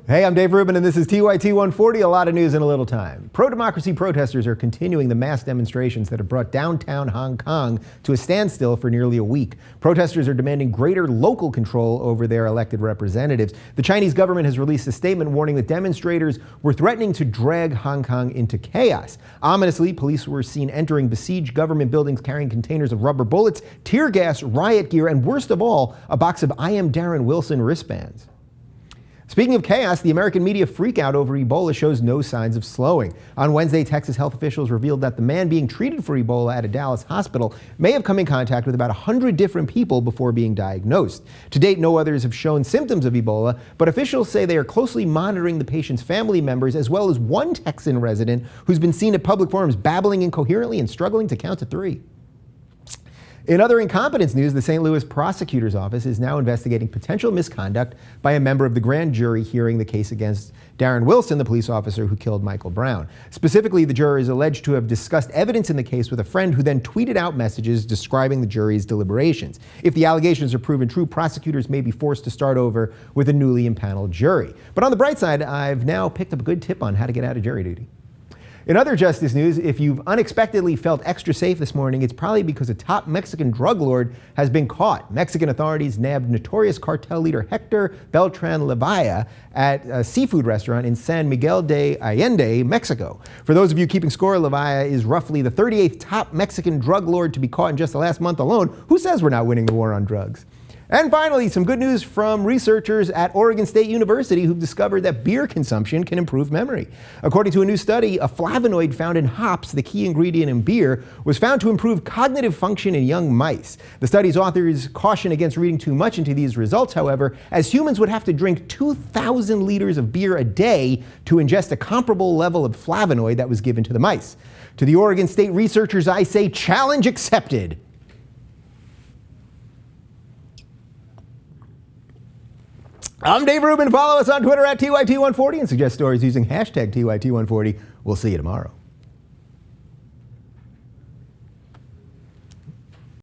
Hey, I'm Dave Rubin, and this is TYT140, a lot of news in a little time. Pro-democracy protesters are continuing the mass demonstrations that have brought downtown Hong Kong to a standstill for nearly a week. Protesters are demanding greater local control over their elected representatives. The Chinese government has released a statement warning that demonstrators were threatening to drag Hong Kong into chaos. Ominously, police were seen entering besieged government buildings carrying containers of rubber bullets, tear gas, riot gear, and worst of all, a box of I Am Darren Wilson wristbands. Speaking of chaos, the American media freakout over Ebola shows no signs of slowing. On Wednesday, Texas health officials revealed that the man being treated for Ebola at a Dallas hospital may have come in contact with about 100 different people before being diagnosed. To date, no others have shown symptoms of Ebola, but officials say they are closely monitoring the patient's family members as well as one Texan resident who's been seen at public forums babbling incoherently and struggling to count to 3. In other incompetence news, the St. Louis prosecutor's office is now investigating potential misconduct by a member of the grand jury hearing the case against Darren Wilson, the police officer who killed Michael Brown. Specifically, the juror is alleged to have discussed evidence in the case with a friend who then tweeted out messages describing the jury's deliberations. If the allegations are proven true, prosecutors may be forced to start over with a newly impaneled jury. But on the bright side, I've now picked up a good tip on how to get out of jury duty. In other justice news, if you've unexpectedly felt extra safe this morning, it's probably because a top Mexican drug lord has been caught. Mexican authorities nabbed notorious cartel leader Hector Beltran-Levaya at a seafood restaurant in San Miguel de Allende, Mexico. For those of you keeping score, Levaya is roughly the 38th top Mexican drug lord to be caught in just the last month alone. Who says we're not winning the war on drugs? And finally, some good news from researchers at Oregon State University who've discovered that beer consumption can improve memory. According to a new study, a flavonoid found in hops, the key ingredient in beer, was found to improve cognitive function in young mice. The study's authors caution against reading too much into these results, however, as humans would have to drink 2,000 liters of beer a day to ingest a comparable level of flavonoid that was given to the mice. To the Oregon State researchers, I say challenge accepted. I'm Dave Rubin. Follow us on Twitter at TYT140 and suggest stories using hashtag TYT140. We'll see you tomorrow.